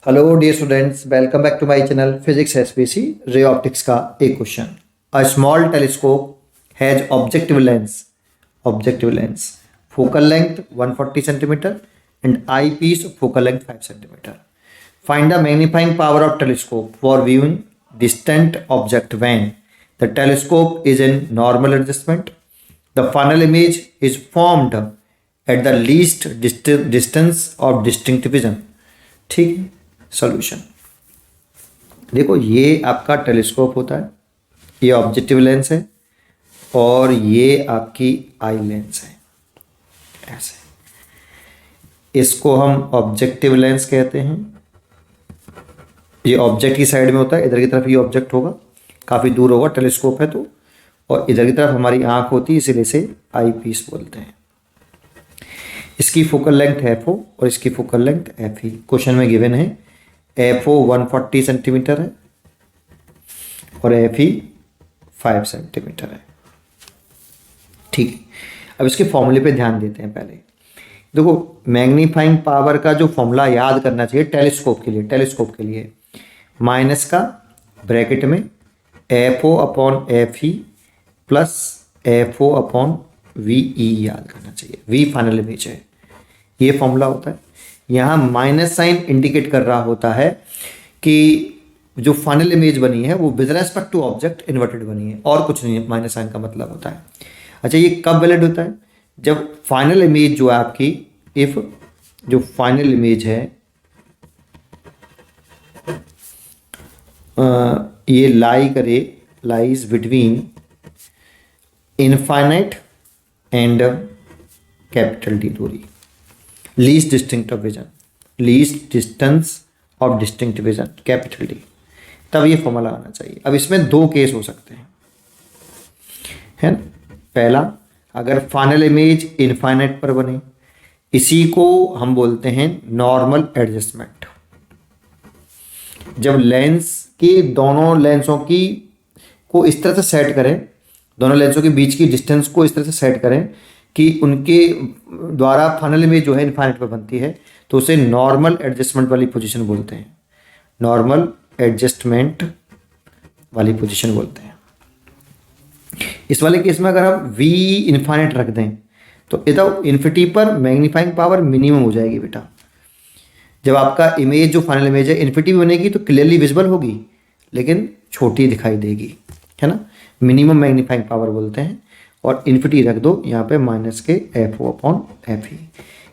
Hello dear students, welcome back to my channel physics SPC ray optics का एक question. A small telescope has objective lens focal length 140 centimetre and eyepiece focal length 5 centimetre. Find the magnifying power of telescope for viewing distant object when the telescope is in normal adjustment, the final image is formed at the least distance of distinct vision. ठीक है, solution देखो, ये आपका telescope होता है, ये objective lens है और ये आपकी आई लेंस है। ऐसे इसको हम ऑब्जेक्टिव लेंस कहते हैं। ये ऑब्जेक्ट की साइड में होता है, इधर की तरफ ये ऑब्जेक्ट होगा, काफ़ी दूर होगा, टेलीस्कोप है तो, और इधर की तरफ हमारी आंख होती है, इसीलिए इसे आई पीस बोलते हैं। इसकी फोकल लेंथ एफ ओ और इसकी focal length F E question में गिवन है। एफ ओ 140 सेंटीमीटर है और एफ ई 5 सेंटीमीटर है। ठीक है, अब इसके फॉर्मूले पे ध्यान देते हैं। पहले देखो, मैग्नीफाइंग पावर का जो फॉर्मूला याद करना चाहिए टेलीस्कोप के लिए माइनस का ब्रैकेट में F O upon F E plus F O upon V E याद करना चाहिए। वी फाइनल इमेज है, ये फॉर्मूला होता है। यहाँ माइनस साइन इंडिकेट कर रहा होता है कि जो फाइनल इमेज बनी है वो with respect to object inverted बनी है, और कुछ नहीं है। माइनस साइन का मतलब होता है। अच्छा, ये कब वैलिड होता है? जब फाइनल इमेज जो है आपकी, इफ जो फाइनल इमेज है ये lies between infinite and capital D दूरी, least distinct distance of distinct vision capital D, तब ये फॉर्मूला आना चाहिए। अब इसमें दो केस हो सकते हैं, है ना। पहला, अगर फाइनल इमेज इनफाइनाइट पर बने, इसी को हम बोलते हैं नॉर्मल एडजस्टमेंट। जब लेंस की दोनों लेंसों की को इस तरह से सेट करें, दोनों लेंसों के बीच की डिस्टेंस को इस तरह से सेट करें कि उनके द्वारा फाइनल इमेज जो है इनफाइनाइट पर बनती है, तो उसे नॉर्मल एडजस्टमेंट वाली पोजीशन बोलते हैं। नॉर्मल एडजस्टमेंट वाली पोजीशन बोलते हैं। इस वाले केस में अगर हम वी इनफाइनाइट रख दें तो इधर इन्फिनिटी पर मैग्नीफाइंग पावर मिनिमम हो जाएगी बेटा। जब आपका इमेज जो फाइनल इमेज है इन्फिनिटी में बनेगी तो क्लियरली विजिबल होगी, लेकिन छोटी दिखाई देगी, है ना। मिनिमम मैग्नीफाइंग पावर बोलते हैं। और इन्फिनिटी रख दो यहाँ पे माइनस के F O upon F E.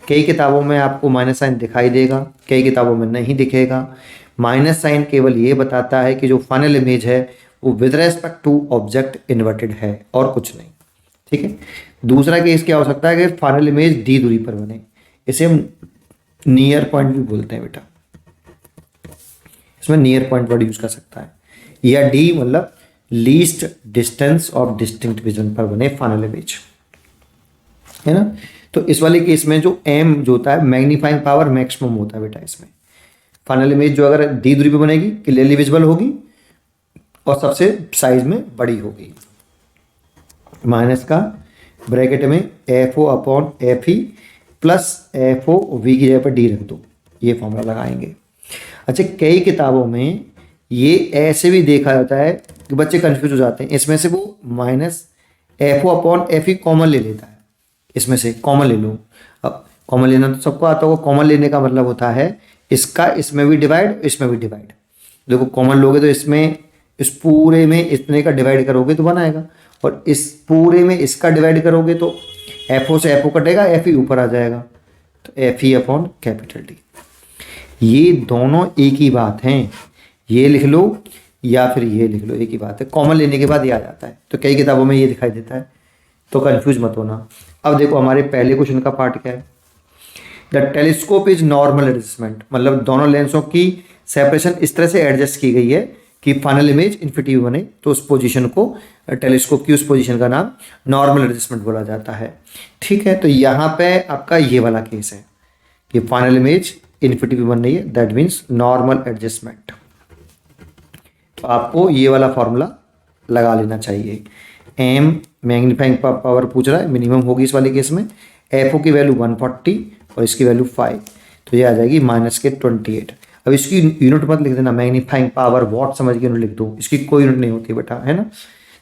कई किताबों में आपको माइनस साइन दिखाई देगा, कई किताबों में नहीं दिखेगा। माइनस साइन केवल ये बताता है कि जो फाइनल इमेज है वो with respect to object inverted है, और कुछ नहीं। ठीक है, दूसरा केस क्या हो सकता है कि फाइनल इमेज डी दूरी पर बने, इसे हम नियर पॉइंट भी बोलते हैं बेटा। इसमें नियर पॉइंट वर्ड यूज कर सकता है, या डी मतलब least distance of distinct vision पर बने फाइनल इमेज, है ना। तो इस वाले केस में जो एम जो होता है मैग्नीफाइंग पावर मैक्सिमम होता है बेटा। इसमें फाइनल इमेज जो अगर डी दूरी पे बनेगी क्लियरली विजिबल होगी और सबसे साइज में बड़ी होगी। माइनस का ब्रैकेट में F O upon F E plus F O V की जगह पर डी रख दो, ये फॉर्मूला लगाएंगे। अच्छा, कई किताबों में ये ऐसे भी देखा जाता है कि बच्चे कंफ्यूज हो जाते हैं। इसमें से वो minus F O upon F E common ले लेता है, इसमें से कॉमन ले लो। अब कॉमन लेना तो सबको आता होगा। कॉमन लेने का मतलब होता है इसका इसमें भी डिवाइड, इसमें भी डिवाइड। देखो, कॉमन लोगे तो इसमें इस पूरे में इतने का डिवाइड करोगे तो बनाएगा, और इस पूरे में इसका डिवाइड करोगे तो एफ ओ से एफ ओ कटेगा, एफ ई ऊपर आ जाएगा, तो F E upon capital D. ये दोनों एक ही बात हैं, ये लिख लो या फिर ये लिख लो, एक ही बात है। कॉमन लेने के बाद ये आ जाता है, तो कई किताबों में ये दिखाई देता है, तो कंफ्यूज मत होना। अब देखो, हमारे पहले क्वेश्चन का पार्ट क्या है। The telescope is normal adjustment, मतलब दोनों लेंसों की सेपरेशन इस तरह से एडजस्ट की गई है कि फाइनल इमेज इन्फिनिटी बने, तो उस पोजीशन को, टेलीस्कोप की उस पोजीशन का नाम नॉर्मल एडजस्टमेंट बोला जाता है। ठीक है, तो यहाँ पे आपका ये वाला केस है कि फाइनल इमेज इन्फिनिटी बन रही है, दैट मीन्स नॉर्मल एडजस्टमेंट। तो आपको ये वाला फॉर्मूला लगा लेना चाहिए। एम मैग्नीफाइंग पावर पूछ रहा है, मिनिमम होगी इस वाले केस में। एफ ओ की वैल्यू 140 और इसकी वैल्यू 5, तो ये आ जाएगी माइनस के 28। अब इसकी यूनिट मत लिख देना, मैग्नीफाइंग पावर वॉट समझ के यूनिट लिख दो, इसकी कोई यूनिट नहीं होती बेटा, है ना।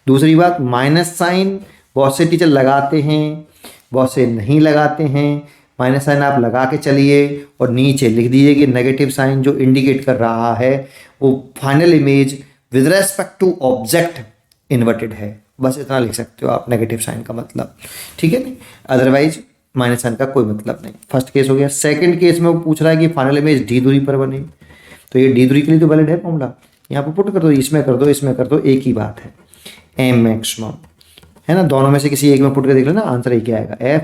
दूसरी बात, माइनस साइन बहुत से टीचर लगाते हैं, बहुत से नहीं लगाते हैं। माइनस साइन आप लगा के चलिए और नीचे लिख दीजिए कि नेगेटिव साइन जो इंडिकेट कर रहा है वो final image with respect to object inverted है, बस इतना लिख सकते हो आप नेगेटिव साइन का मतलब, ठीक है नहीं, अदरवाइज माइनस साइन का कोई मतलब नहीं। फर्स्ट केस हो गया। सेकंड केस में वो पूछ रहा है कि फाइनल इमेज डी दूरी पर बने, तो ये डी दूरी के लिए तो वैलिड है फॉर्मूला, यहाँ पर पुट कर दो, इसमें कर दो, इसमें कर दो, एक ही बात है, एम मैक्सिमम, है ना। दोनों में से किसी एक में पुट कर देख लेना, आंसर एक ही आएगा, एफ।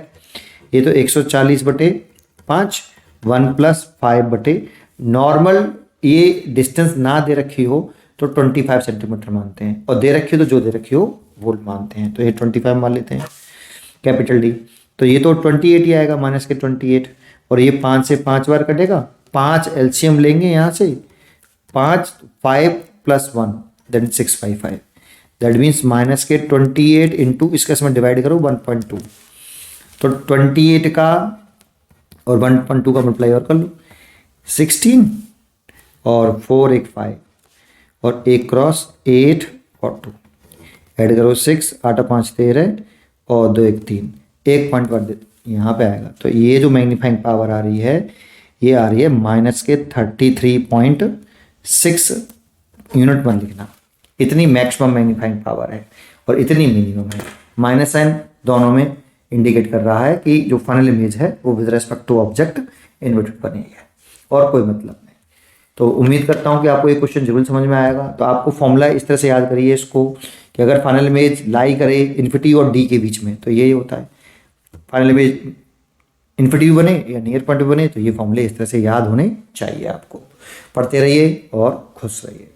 ये तो 140/5, 1 + 5 नॉर्मल, ये डिस्टेंस ना दे रखी हो तो 25 सेंटीमीटर मानते हैं, और दे रखी हो तो जो दे रखी हो वो मानते हैं, तो ये 25 मान लेते हैं, कैपिटल डी। तो ये तो 28 ही आएगा, -28, और ये 5 से 5 बार कटेगा, 5 एलसीएम लेंगे यहाँ से, 5 + 1 देन 655, दैट मीन्स -28 इंटू इसका इसमें डिवाइड करो 1.2, तो 28 का और 1.2 का मल्टीप्लाई और कर लो, 16 और 4 एक 5 और 1 क्रॉस 8 और 2, ऐड करो 6, 8 5 13 और 2 1 3, 1 पॉइंट कर दे यहाँ पे आएगा। तो ये जो मैग्नीफाइंग पावर आ रही है ये आ रही है -33.6 यूनिट वन लिखना, इतनी मैक्सिमम मैग्नीफाइंग पावर है और इतनी मिनिमम है। माइनस साइन दोनों में इंडिकेट कर रहा है कि जो फाइनल इमेज है वो with respect to object inverted बनी है, और कोई मतलब नहीं। तो उम्मीद करता हूँ कि आपको ये क्वेश्चन जरूर समझ में आएगा। तो आपको फॉर्मूला इस तरह से याद करिए इसको कि अगर फाइनल इमेज लाई करे इन्फिनिटी और डी के बीच में तो ये होता है, फाइनल इमेज इन्फिनिटी बने या नियर पॉइंट बने, तो ये फॉर्मूले इस तरह से याद होने चाहिए आपको। पढ़ते रहिए और खुश रहिए।